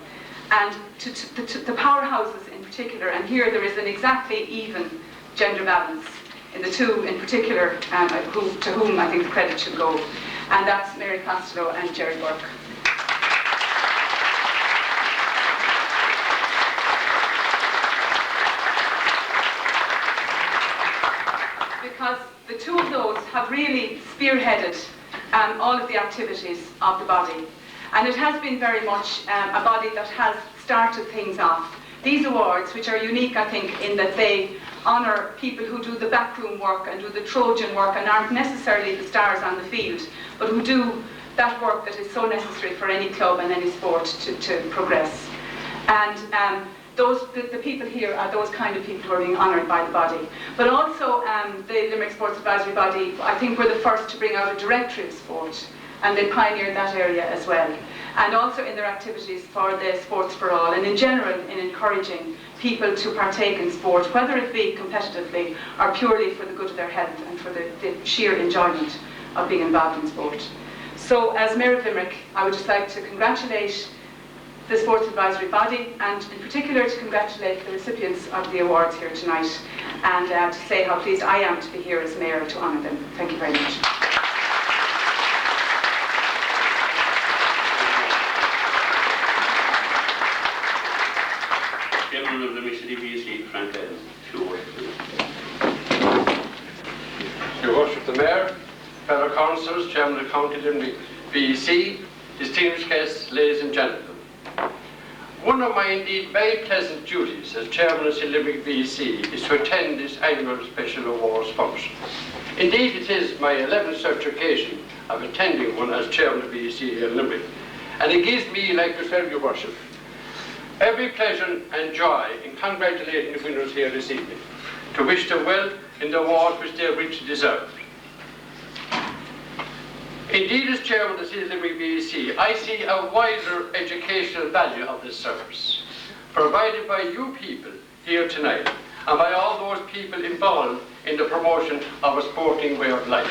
and to the powerhouses in particular, and here there is an exactly even gender balance in the two in particular to whom I think the credit should go. And that's Mary Costello and Jerry Burke. Because the two of those have really spearheaded all of the activities of the body. And it has been very much a body that has started things off. These awards, which are unique, I think, in that they honour people who do the backroom work and do the Trojan work and aren't necessarily the stars on the field, but who do that work that is so necessary for any club and any sport to progress. And the people here are those kind of people who are being honoured by the body. But also the Limerick Sports Advisory Body, I think, were the first to bring out a directory of sport, and they pioneered that area as well. And also in their activities for the Sports for All, and in general in encouraging people to partake in sport, whether it be competitively or purely for the good of their health and for the sheer enjoyment of being involved in sport. So as Mayor of Limerick, I would just like to congratulate the Sports Advisory Body, and in particular to congratulate the recipients of the awards here tonight, and to say how pleased I am to be here as Mayor to honour them. Thank you very much. Chairman of the Limerick City VEC, Frank Evans. Your Worship the Mayor, fellow councillors, Chairman of the County Limerick VEC, distinguished guests, ladies and gentlemen. One of my indeed very pleasant duties as Chairman of the Limerick VEC is to attend this annual special awards function. Indeed, it is my 11th such occasion of attending one as Chairman of the VEC here in Limerick, and it gives me, like yourself, Your Worship, every pleasure and joy in congratulating the winners here this evening, to wish them well in the award which they have richly deserved. Indeed, as Chairman of the Limerick VEC, I see a wider educational value of this service, provided by you people here tonight, and by all those people involved in the promotion of a sporting way of life.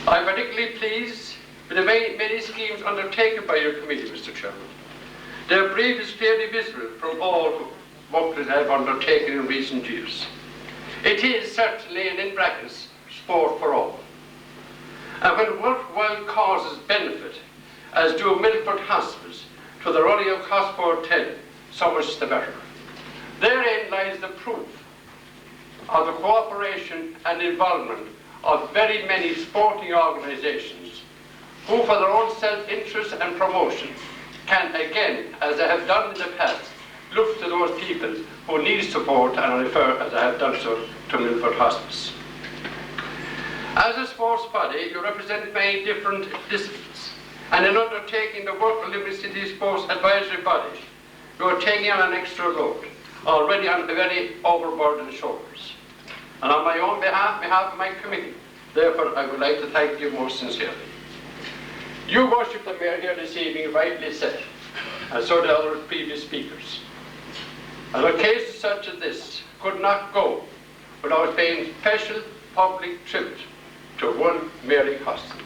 I'm particularly pleased with the many schemes undertaken by your committee, Mr. Chairman. Their brief is clearly visible from all work that I have undertaken in recent years. It is certainly, and in brackets, sport for all. And when worthwhile causes benefit, as do Milford Hospice, to the running of Castletroy 10, so much the better. Therein lies the proof of the cooperation and involvement of very many sporting organisations who, for their own self-interest and promotion, can again, as they have done in the past, look to those people who need support, and I refer, as I have done so, to Milford Hospice. As a sports body, you represent many different disciplines, and in undertaking the work of Limerick City Sports Advisory Body, you are taking on an extra load, already on very overburdened shoulders. And on my own behalf of my committee, therefore I would like to thank you most sincerely. You, Worship the Mayor, here this evening rightly said, and so did other previous speakers, and a case such as this could not go without paying special public tribute to one Mary Costin.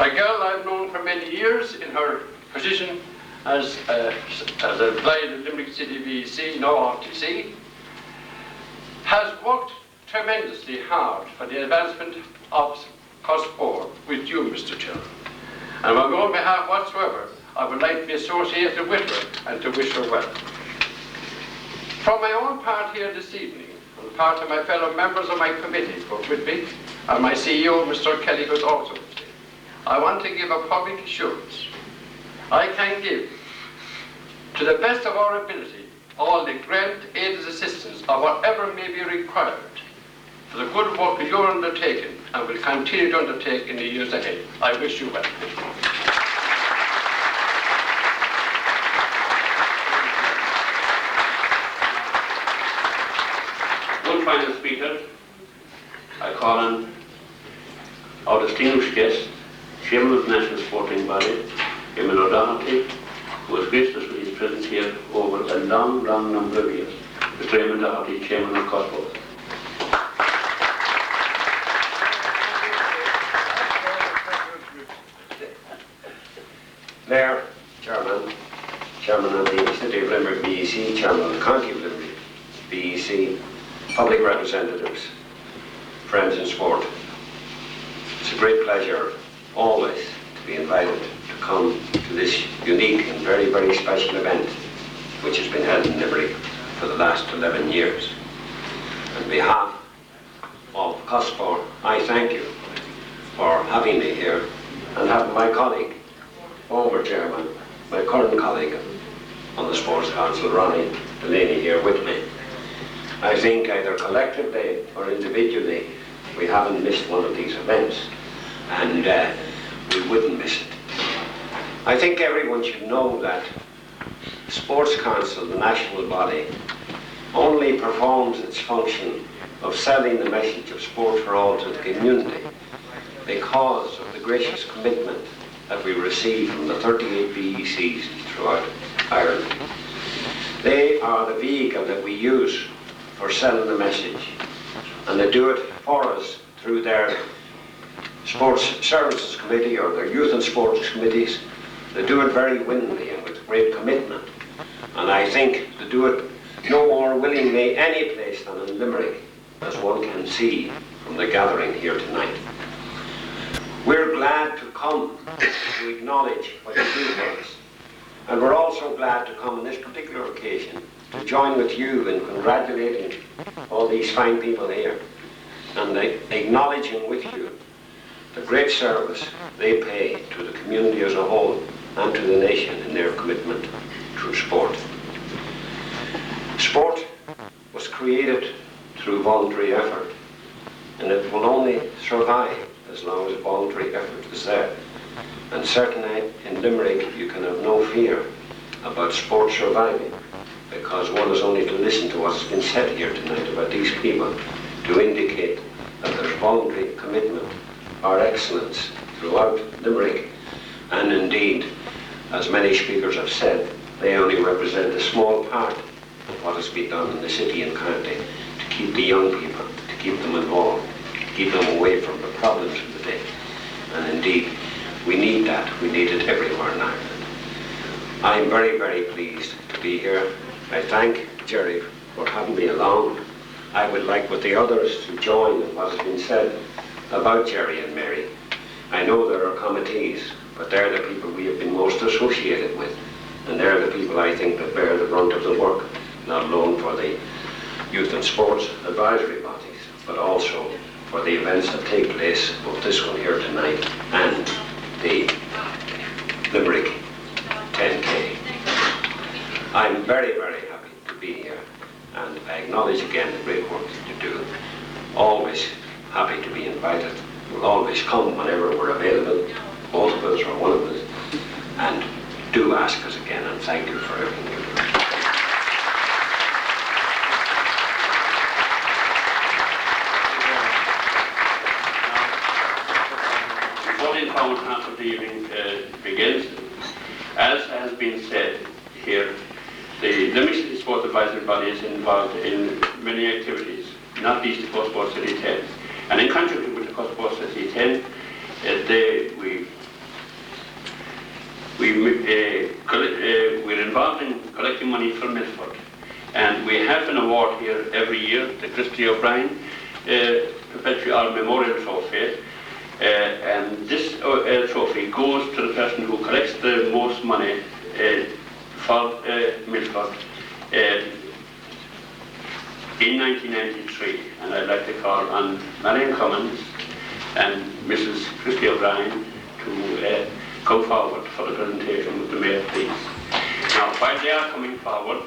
A girl I've known for many years in her position as applied at Limerick City VEC, now RTC, has worked tremendously hard for the advancement of sport with you, Mr. Chairman. And on my own behalf whatsoever, I would like to be associated with her and to wish her well. From my own part here this evening, on the part of my fellow members of my committee, both with me and my CEO, Mr. Kelly, who's also with me, I want to give a public assurance. I can give, to the best of our ability, all the grant, aid and assistance of whatever may be required for the good work that you're undertaking and will continue to undertake in the years ahead. I wish you well. One final speaker, I call on our distinguished guest, Chairman of the National Sporting Body, Eamon O'Doherty, who has graced us with his presence here over a long number of years. Mr. Eamon O'Doherty, Chairman of Cusack. Mayor, Chairman of the City of Limerick BEC, Chairman of the County of Limerick BEC, public representatives, friends in sport. It's a great pleasure always to be invited to come to this unique and very, very special event which has been held in Limerick for the last 11 years. On behalf of Cusack, I thank you for having me here and having my colleague, former chairman, my current colleague on the Sports Council, Ronnie Delaney, here with me. I think either collectively or individually we haven't missed one of these events, and we wouldn't miss it. I think everyone should know that the Sports Council, the national body, only performs its function of selling the message of sport for all to the community because of the gracious commitment that we receive from the 38 BECs throughout Ireland. They are the vehicle that we use for selling the message, and they do it for us through their Sports Services Committee or their Youth and Sports Committees. They do it very willingly and with great commitment, and I think they do it no more willingly any place than in Limerick, as one can see from the gathering here tonight. We're glad to come to acknowledge what you do for us, and we're also glad to come on this particular occasion to join with you in congratulating all these fine people here and acknowledging with you the great service they pay to the community as a whole and to the nation in their commitment through sport. Sport was created through voluntary effort, and it will only survive as long as voluntary effort is there. And certainly in Limerick you can have no fear about sport surviving, because one has only to listen to what's been said here tonight about these people to indicate that there's voluntary commitment or excellence throughout Limerick, and indeed, as many speakers have said, they only represent a small part of what has been done in the city and county to keep the young people, to keep them involved. to keep them away from the problems of the day. And indeed, we need that. We need it everywhere in Ireland. I'm very, very pleased to be here. I thank Jerry for having me along. I would like with the others to join in what has been said about Jerry and Mary. I know there are committees, but they're the people we have been most associated with. And they're the people I think that bear the brunt of the work, not alone for the youth and sports advisory bodies, but also for the events that take place, both this one here tonight and the Limerick 10K. I'm very, very happy to be here, and I acknowledge again the great work that you do. Always happy to be invited. We'll always come whenever we're available, both of us or one of us, and do ask us again, and thank you for everything you do. Before the important half of the evening begins, as has been said here, the Limerick City Sports Advisory Body is involved in many activities, not least the Co-Sports City 10. And in conjunction with the Co-Sports City 10, we're involved in collecting money for Milford. And we have an award here every year, the Christy O'Brien Perpetual Memorial Trophy. And this trophy goes to the person who collects the most money for Milford in 1993. And I'd like to call on Marion Cummins and Mrs. Christy O'Brien to come forward for the presentation with the Mayor, please. Now, while they are coming forward,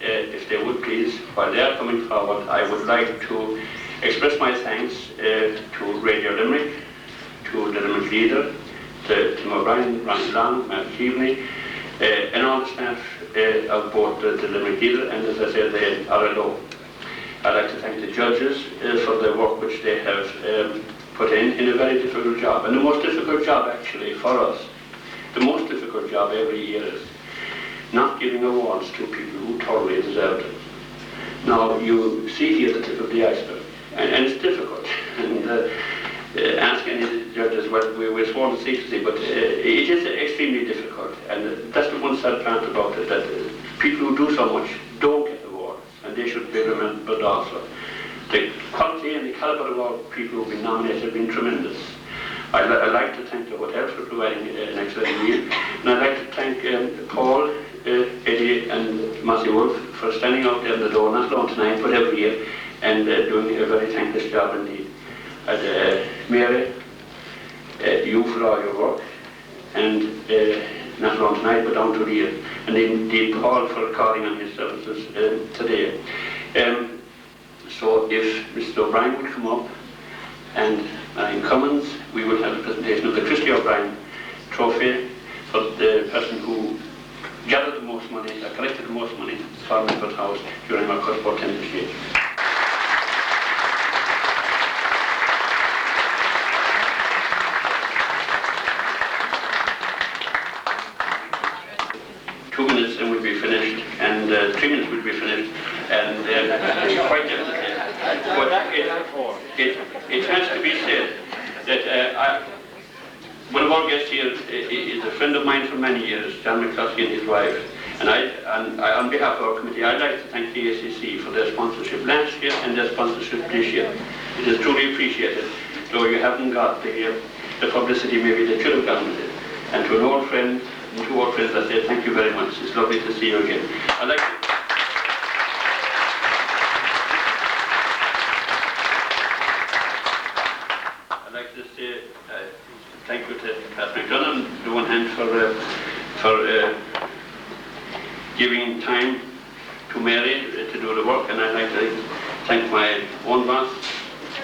if they would please, while they are coming forward, I would like to express my thanks to Radio Limerick, to the Limerick leader, to Tim O'Brien, Ron Long, Matt Keaveney, and all the staff of both the Limerick leader and, as I said, the RLO. I'd like to thank the judges for the work which they have put in a very difficult job, and the most difficult job actually for us. The most difficult job every year is not giving awards to people who totally deserve them. Now, you see here the tip of the iceberg, and it's difficult. And ask any of the judges, well, we're sworn to secrecy, but it is extremely difficult. And that's the one sad part about it, that people who do so much don't get awards, and they should be remembered also. The quality and the caliber of all people who've been nominated have been tremendous. I'd like to thank the hotel for providing an excellent meal, and I'd like to thank Paul, Eddie and Massey Wolf for standing out there in the door, not alone tonight, but every year, and doing a very thankless job indeed. And Mary, you for all your work, and not alone tonight, but down to the year, and indeed Paul for calling on his services today. So if Mr. O'Brien would come up, and in Commons, we will have a presentation of the Christy O'Brien Trophy for the person who gathered the most money, collected the most money for Milford House during our Co-Sport 10 this year. And we'll be finished, and 3 minutes will be finished, and quite definitely. But it has to be said that one of our guests here is a friend of mine for many years, John McCluskey and his wife, and on behalf of our committee, I'd like to thank the ACC for their sponsorship last year and their sponsorship this year. It is truly appreciated, though you haven't got the publicity maybe that should have gotten with it. And to an old friend, and to our friends, I say thank you very much. It's lovely to see you again. I'd like to say thank you to Patrick Dunham, the one hand for giving time to Mary to do the work, and I'd like to thank my own boss,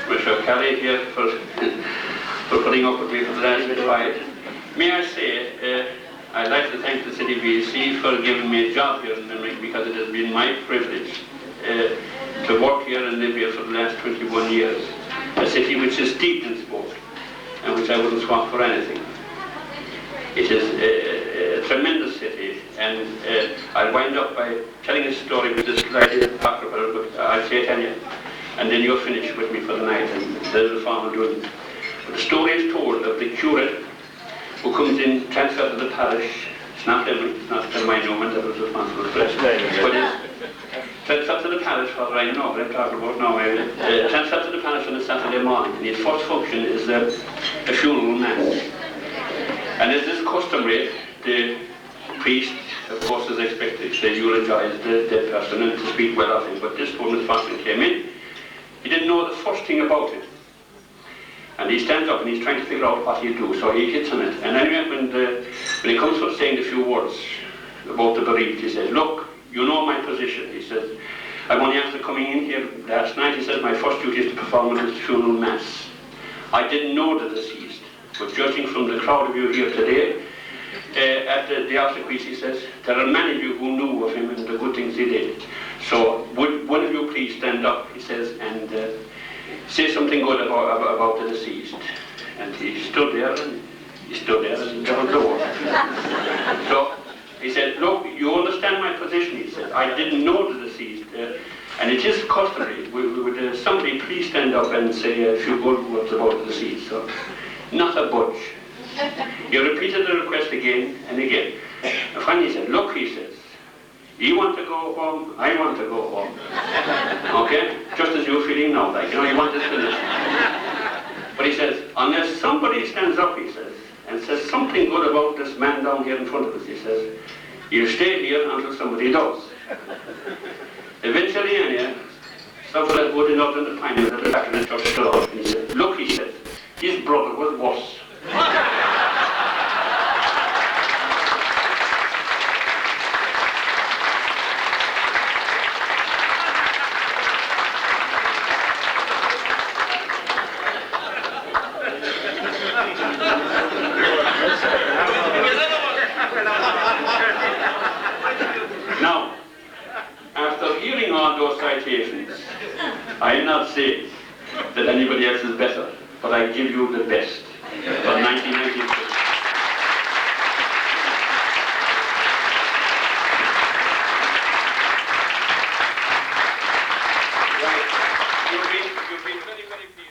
Mr. Kelly, here for putting up with me for the last bit while. May I say, I'd like to thank the City VC for giving me a job here in Limerick, because it has been my privilege to work here and live here for the last 21 years. A city which is steeped in sport and which I wouldn't swap for anything. It is a tremendous city, and I'll wind up by telling a story which is slightly apocryphal, but I'll say it anyway. and then you're finished with me for the night, and there's the farmer doing it. But the story is told of the curate who comes in, transferred to the parish. It's not my Newman that was responsible for it, but it's transferred to the parish, Father, I know what I'm talking about now. Transferred to the parish on a Saturday morning, and his first function is a funeral mass. And as is customary, the priest, of course, is expected to eulogize the dead person and to speak well of him. But this one, as Father came in, he didn't know the first thing about it. And he stands up and he's trying to figure out what he'll do, so he hits on it. And anyway, when he comes for saying a few words about the bereaved, he says, look, you know my position. He says, I'm only after coming in here last night. He says, my first duty is to perform this funeral mass. I didn't know the deceased, but judging from the crowd of you here today, at the obsequies, he says, there are many of you who knew of him and the good things he did. So would one of you please stand up, he says, and say something good about the deceased. And he stood there and there was no one. So he said, look, you understand my position, he said. I didn't know the deceased. And it is customary. Would somebody please stand up and say a few good words about the deceased? So, not a budge. He repeated the request again and again. And finally he said, look, he says, you want to go home, I want to go home. Okay? Just as you're feeling now, like, you want to finish. But he says, unless somebody stands up, he says, and says something good about this man down here in front of us, he says, you stay here until somebody does. Eventually, anyhow, somebody that would enough in the pine at the back of the church stood up, and he said, look, he said, his brother was worse. Now, after hearing all those citations, I am not saying that anybody else is better, but I give you the best for 1996. Right. You've been very, very pleased.